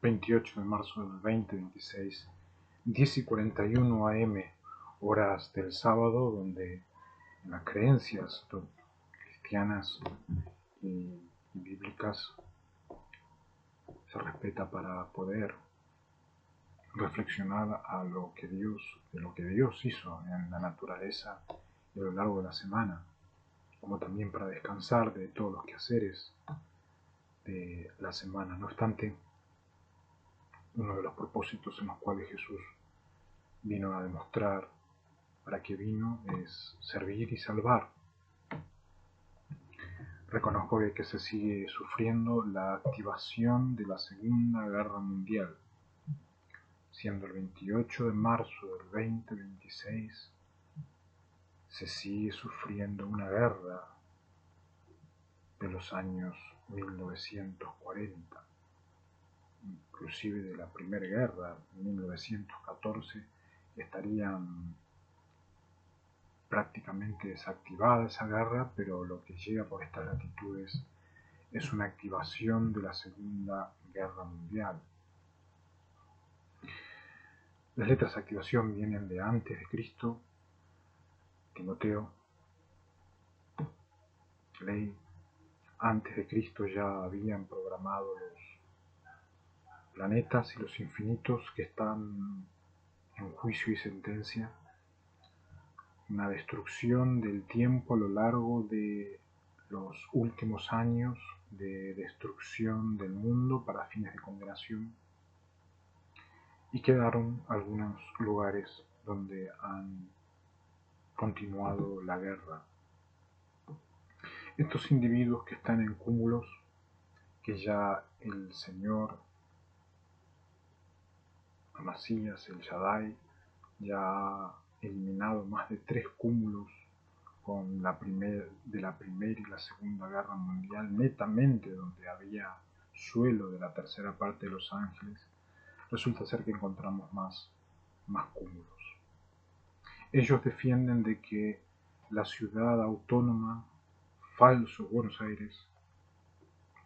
28 de marzo del 2026, 10:41 AM, horas del sábado, donde en las creencias cristianas y bíblicas se respeta para poder reflexionar de lo que Dios hizo en la naturaleza y a lo largo de la semana, como también para descansar de todos los quehaceres de la semana. No obstante, uno de los propósitos en los cuales Jesús vino a demostrar para qué vino es servir y salvar. Reconozco que se sigue sufriendo la activación de la Segunda Guerra Mundial, siendo el 28 de marzo del 2026, se sigue sufriendo una guerra de los años 1940, inclusive de la Primera Guerra, 1914, que estarían prácticamente desactivada esa guerra, pero lo que llega por estas latitudes es una activación de la Segunda Guerra Mundial. Las letras de activación vienen de antes de Cristo, Timoteo, ley. Antes de Cristo ya habían programado los planetas y los infinitos que están en juicio y sentencia, una destrucción del tiempo a lo largo de los últimos años de destrucción del mundo para fines de condenación, y quedaron algunos lugares donde han continuado la guerra. Estos individuos que están en cúmulos, que ya el Señor, Amasías, el Shaddai, ya ha eliminado más de 3 cúmulos con de la Primera y la Segunda Guerra Mundial, netamente donde había suelo de la tercera parte de los ángeles, resulta ser que encontramos más cúmulos. Ellos defienden de que la ciudad autónoma, falso Buenos Aires,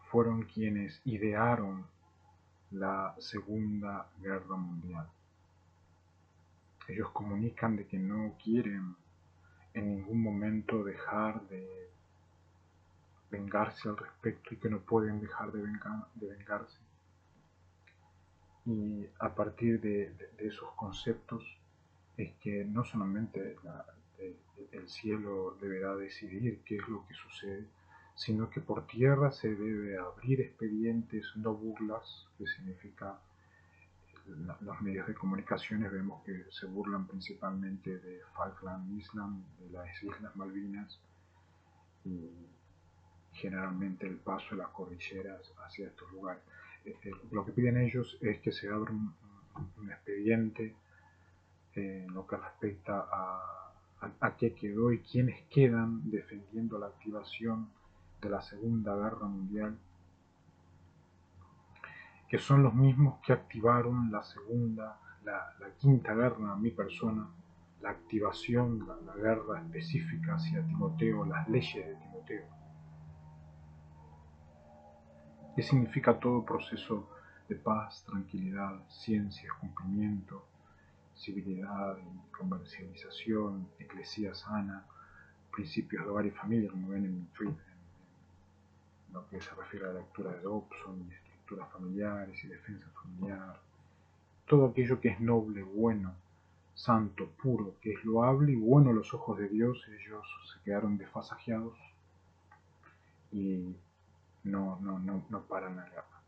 fueron quienes idearon la Segunda Guerra Mundial. Ellos comunican de que no quieren en ningún momento dejar de vengarse al respecto y que no pueden dejar de vengarse. Y a partir de esos conceptos es que no solamente el cielo deberá decidir qué es lo que sucede, sino que por tierra se debe abrir expedientes, no burlas, que significa los medios de comunicaciones vemos que se burlan principalmente de Falkland Island, de las Islas Malvinas, y generalmente el paso de las cordilleras hacia estos lugares. Lo que piden ellos es que se abra un expediente en lo que respecta a qué quedó y quiénes quedan defendiendo la activación de la Segunda Guerra Mundial, que son los mismos que activaron la Quinta Guerra a mi persona, la activación, la guerra específica hacia Timoteo, las leyes de Timoteo. ¿Qué significa todo proceso de paz, tranquilidad, ciencia, cumplimiento, civilidad y comercialización, eclesía sana, principios de hogar y familia, como ven en lo que se refiere a la lectura de Dobson, estructuras familiares y defensa familiar? Todo aquello que es noble, bueno, santo, puro, que es loable y bueno a los ojos de Dios, ellos se quedaron desfasajeados y no paran la guerra.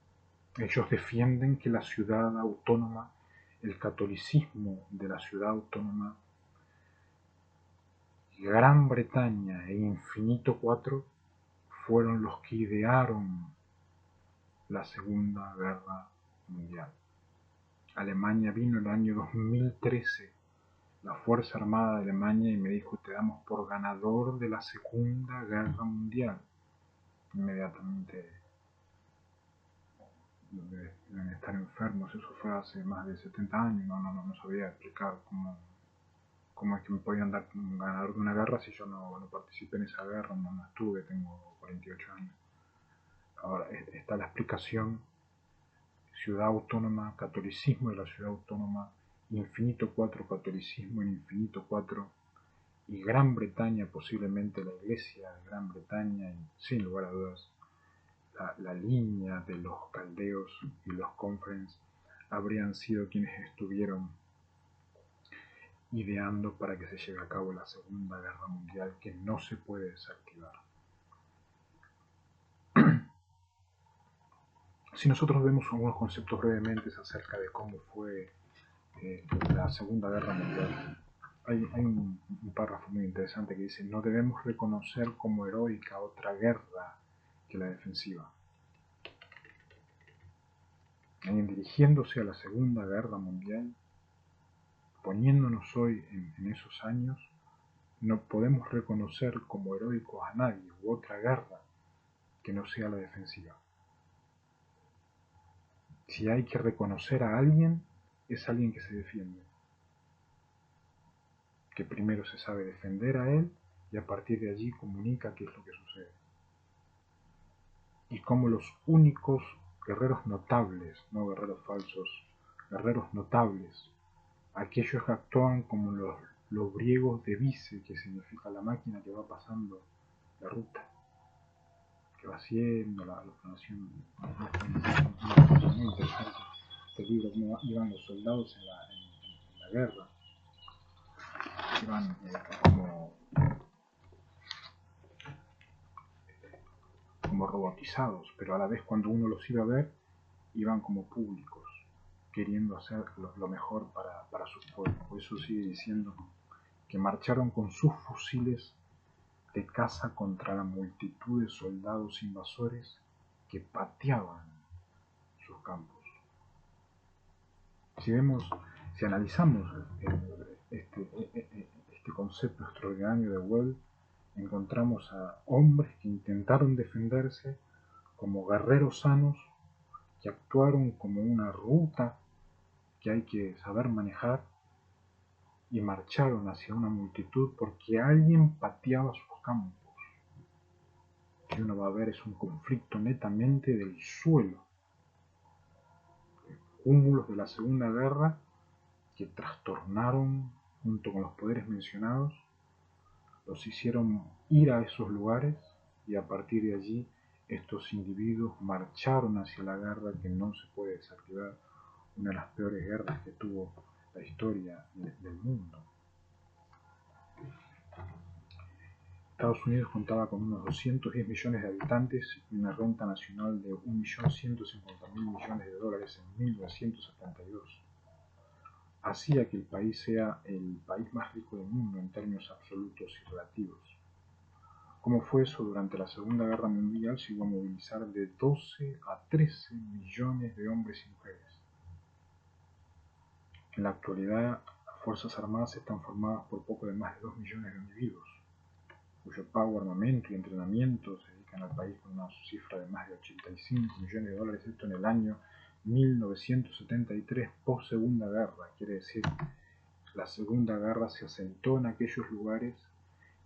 Ellos defienden que la ciudad autónoma, el catolicismo de la ciudad autónoma, Gran Bretaña e Infinito 4 fueron los que idearon la Segunda Guerra Mundial. Alemania vino el año 2013, la Fuerza Armada de Alemania, y me dijo: te damos por ganador de la Segunda Guerra Mundial. Inmediatamente deben estar enfermos. Eso fue hace más de 70 años. No sabía explicar cómo es que me podían dar un ganador de una guerra si yo no participé en esa guerra, no estuve, tengo 48 años. Ahora está la explicación ciudad autónoma, catolicismo de la ciudad autónoma, infinito 4, catolicismo en infinito 4, y Gran Bretaña, posiblemente la Iglesia de Gran Bretaña, sin lugar a dudas, la línea de los caldeos y los conference habrían sido quienes estuvieron ideando para que se lleve a cabo la Segunda Guerra Mundial, que no se puede desactivar. Si nosotros vemos algunos conceptos brevemente acerca de cómo fue la Segunda Guerra Mundial, hay un párrafo muy interesante que dice: no debemos reconocer como heroica otra guerra que la defensiva. Dirigiéndose a la Segunda Guerra Mundial, poniéndonos hoy en esos años, no podemos reconocer como heroicos a nadie u otra guerra que no sea la defensiva. Si hay que reconocer a alguien, es alguien que se defiende, que primero se sabe defender a él y a partir de allí comunica qué es lo que sucede. Y como los únicos guerreros notables, no guerreros falsos, guerreros notables, aquellos que actúan como los griegos de vice, que significa la máquina que va pasando la ruta, que va haciendo la planeación. Muy interesante este libro, cómo iban los soldados en la guerra, iban como robotizados, pero a la vez cuando uno los iba a ver, iban como públicos, queriendo hacer lo mejor para su pueblo. Por eso sigue diciendo que marcharon con sus fusiles de caza contra la multitud de soldados invasores que pateaban sus campos. Si analizamos este concepto extraordinario de Well, encontramos a hombres que intentaron defenderse como guerreros sanos, que actuaron como una ruta que hay que saber manejar y marcharon hacia una multitud porque alguien pateaba sus campos. Que uno va a ver es un conflicto netamente del suelo, cúmulos de la Segunda Guerra que trastornaron junto con los poderes mencionados, los hicieron ir a esos lugares y a partir de allí estos individuos marcharon hacia la guerra que no se puede desactivar, una de las peores guerras que tuvo la historia del mundo. Estados Unidos contaba con unos 210 millones de habitantes y una renta nacional de $1.150.000 millones en 1972. Hacía que el país sea el país más rico del mundo en términos absolutos y relativos. ¿Cómo fue eso? Durante la Segunda Guerra Mundial se iba a movilizar de 12 a 13 millones de hombres y mujeres. En la actualidad, las Fuerzas Armadas están formadas por poco de más de 2 millones de individuos, cuyo pago, armamento y entrenamiento se dedican al país con una cifra de más de $85 millones, esto en el año 1973, post Segunda Guerra. Quiere decir, la Segunda Guerra se asentó en aquellos lugares,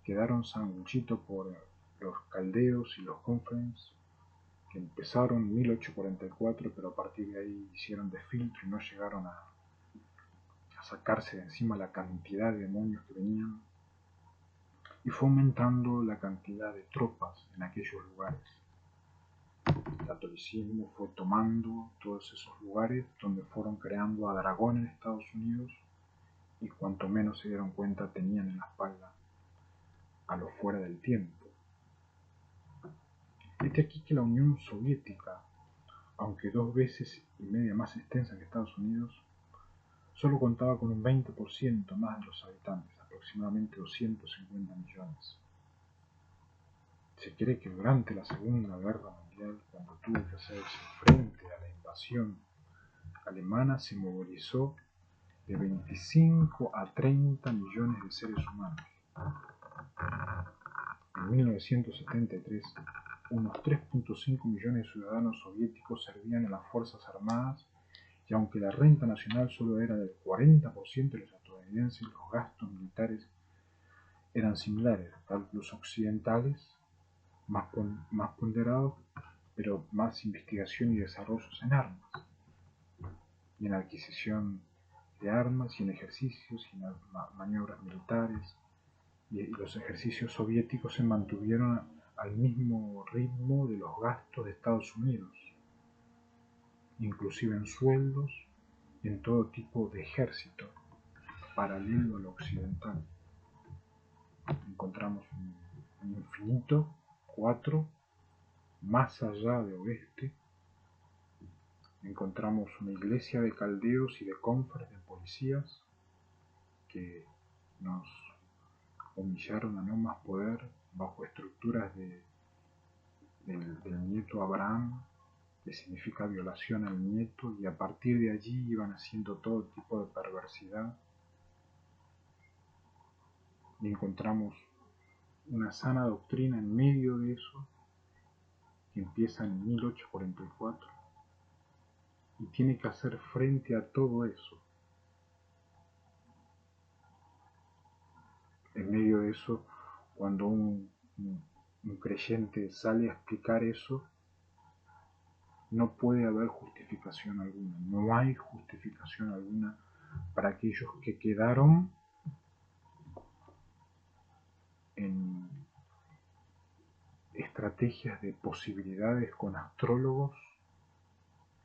quedaron sanguchitos por los caldeos y los conference, que empezaron en 1844, pero a partir de ahí hicieron de filtro y no llegaron a sacarse de encima la cantidad de demonios que venían, y fue aumentando la cantidad de tropas en aquellos lugares. El catolicismo fue tomando todos esos lugares donde fueron creando a Dragón en Estados Unidos, y cuanto menos se dieron cuenta tenían en la espalda a lo fuera del tiempo. Este aquí que la Unión Soviética, aunque 2 veces y media más extensa que Estados Unidos, solo contaba con un 20% más de los habitantes, aproximadamente 250 millones. Se cree que durante la Segunda Guerra Mundial, cuando tuvo que hacerse frente a la invasión alemana, se movilizó de 25 a 30 millones de seres humanos. En 1973, unos 3.5 millones de ciudadanos soviéticos servían en las Fuerzas Armadas, y aunque la renta nacional solo era del 40% de los estadounidenses, los gastos militares eran similares a los occidentales, más ponderados, pero más investigación y desarrollos en armas. y en adquisición de armas y en ejercicios y en maniobras militares, y los ejercicios soviéticos se mantuvieron al mismo ritmo de los gastos de Estados Unidos, inclusive en sueldos y en todo tipo de ejército paralelo al occidental. Encontramos un infinito 4 más allá de oeste. Encontramos una iglesia de caldeos y de cónferes de policías que nos humillaron a no más poder bajo estructuras del nieto Abraham, que significa violación al nieto, y a partir de allí iban haciendo todo tipo de perversidad. Y encontramos una sana doctrina en medio de eso, que empieza en 1844, y tiene que hacer frente a todo eso. En medio de eso, cuando un creyente sale a explicar eso, no puede haber justificación alguna, no hay justificación alguna para aquellos que quedaron en estrategias de posibilidades con astrólogos,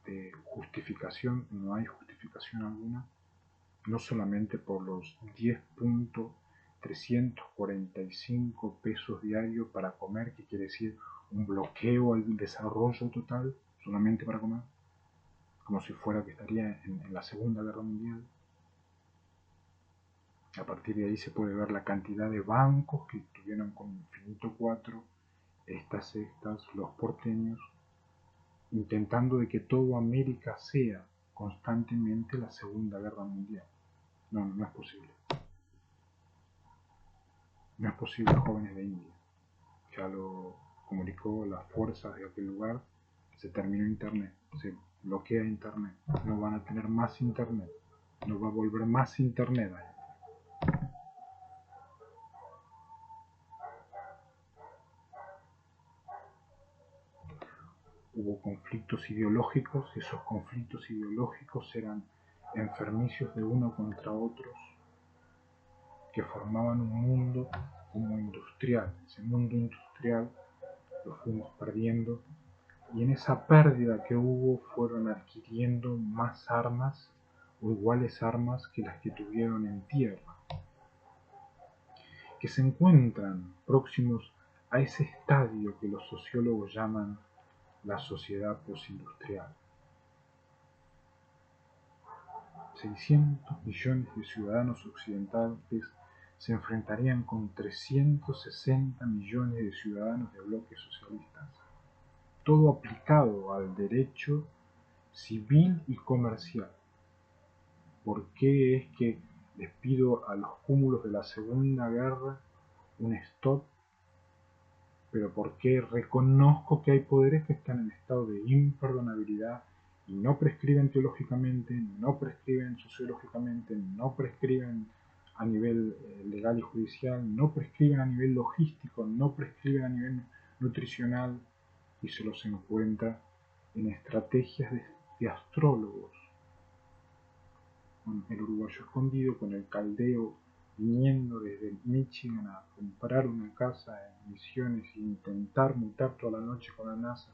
de justificación. No hay justificación alguna, no solamente por los 10.345 pesos diarios para comer, que quiere decir un bloqueo al desarrollo total, solamente para comer, como si fuera que estaría en la Segunda Guerra Mundial. A partir de ahí se puede ver la cantidad de bancos que tuvieron con infinito 4 estas sectas, los porteños, intentando de que todo América sea constantemente la Segunda Guerra Mundial. No es posible. No es posible, jóvenes de India. Ya lo comunicó las fuerzas de aquel lugar. Se terminó Internet, se bloquea Internet. No van a tener más Internet. No va a volver más Internet ahí. Hubo conflictos ideológicos, esos conflictos ideológicos eran enfermicios de uno contra otros, que formaban un mundo como industrial. Ese mundo industrial lo fuimos perdiendo, y en esa pérdida que hubo fueron adquiriendo más armas o iguales armas que las que tuvieron en tierra, que se encuentran próximos a ese estadio que los sociólogos llaman la sociedad postindustrial. 600 millones de ciudadanos occidentales se enfrentarían con 360 millones de ciudadanos de bloques socialistas, todo aplicado al derecho civil y comercial. ¿Por qué es que les pido a los cúmulos de la Segunda Guerra un stop? Pero ¿por qué reconozco que hay poderes que están en estado de imperdonabilidad y no prescriben teológicamente, no prescriben sociológicamente, no prescriben a nivel legal y judicial, no prescriben a nivel logístico, no prescriben a nivel nutricional, y se los encuentra en estrategias de astrólogos, con el uruguayo escondido, con el caldeo viniendo desde Michigan a comprar una casa en Misiones e intentar mutar toda la noche con la NASA.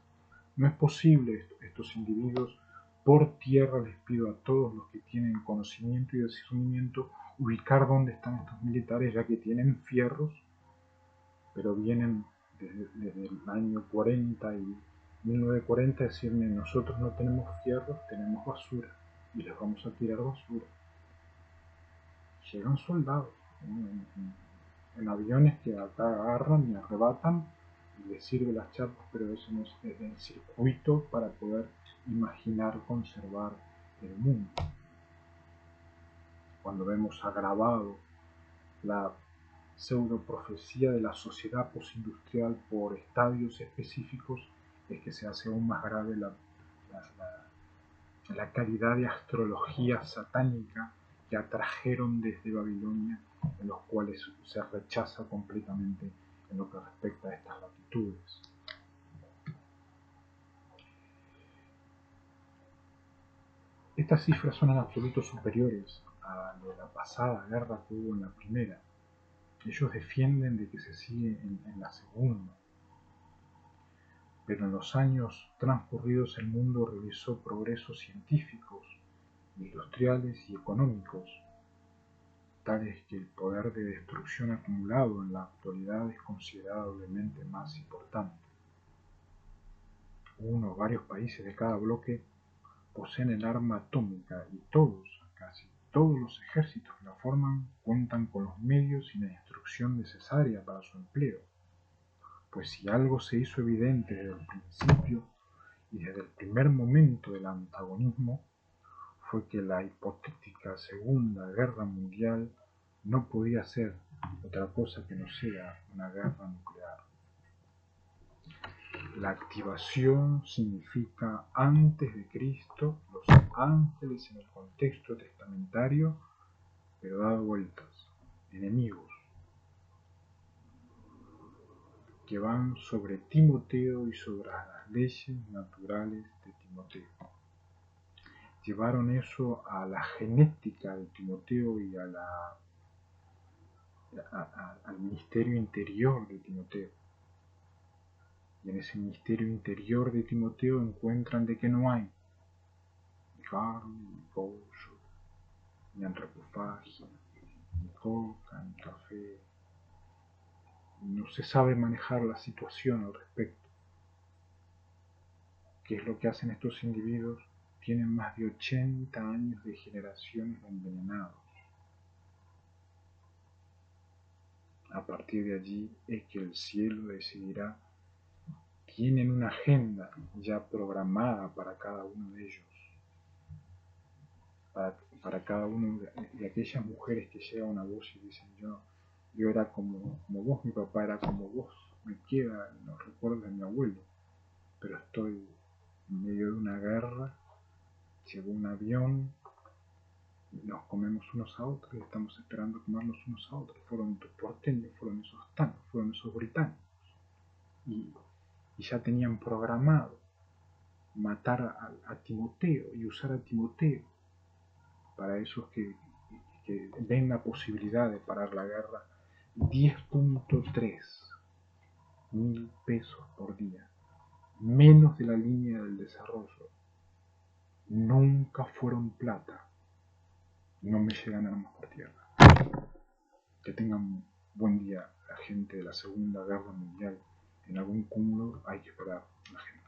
No es posible. Estos individuos, por tierra, les pido a todos los que tienen conocimiento y discernimiento ubicar dónde están estos militares, ya que tienen fierros, pero vienen desde el año 40 y 1940 a decirme: nosotros no tenemos fierros, tenemos basura, y les vamos a tirar basura. Llegan soldados en aviones que acá agarran y arrebatan, y les sirve las chapas, pero eso no es el circuito para poder imaginar conservar el mundo. Cuando vemos agravado la pseudoprofecía de la sociedad postindustrial por estadios específicos, es que se hace aún más grave la calidad de astrología satánica que atrajeron desde Babilonia, en los cuales se rechaza completamente en lo que respecta a estas latitudes. Estas cifras son en absoluto superiores a lo de la pasada guerra que hubo en la primera. Ellos defienden de que se sigue en la segunda. Pero en los años transcurridos el mundo realizó progresos científicos, industriales y económicos, tales que el poder de destrucción acumulado en la actualidad es considerablemente más importante. Varios países de cada bloque poseen el arma atómica y casi todos los ejércitos que la forman cuentan con los medios y la instrucción necesaria para su empleo. Pues si algo se hizo evidente desde el principio y desde el primer momento del antagonismo, fue que la hipotética Segunda Guerra Mundial no podía ser otra cosa que no sea una guerra nuclear. La activación significa antes de Cristo, los ángeles en el contexto testamentario, pero dado vueltas, enemigos, que van sobre Timoteo y sobre las leyes naturales de Timoteo. Llevaron eso a la genética de Timoteo y al misterio interior de Timoteo. Y en ese misterio interior de Timoteo encuentran de que no hay ni carne, ni pollo, ni antropofagia, ni coca, ni café. No se sabe manejar la situación al respecto. ¿Qué es lo que hacen estos individuos? Tienen más de 80 años de generaciones envenenados. A partir de allí es que el cielo decidirá. Tienen una agenda ya programada para cada uno de ellos, para cada uno de aquellas mujeres que llegan a vos y dicen: yo era como vos, mi papá era como vos, me quedan los recuerdos de mi abuelo, pero estoy en medio de una guerra, llegó un avión, nos comemos unos a otros y estamos esperando comernos unos a otros. Fueron estos porteños, fueron esos tanos, fueron esos británicos, y ya tenían programado matar a Timoteo y usar a Timoteo para esos que ven la posibilidad de parar la guerra. 10.3 mil pesos por día, menos de la línea del desarrollo. Nunca fueron plata. No me llegan armas por tierra. Que tengan buen día la gente de la Segunda Guerra Mundial. En algún cúmulo hay que esperar la gente.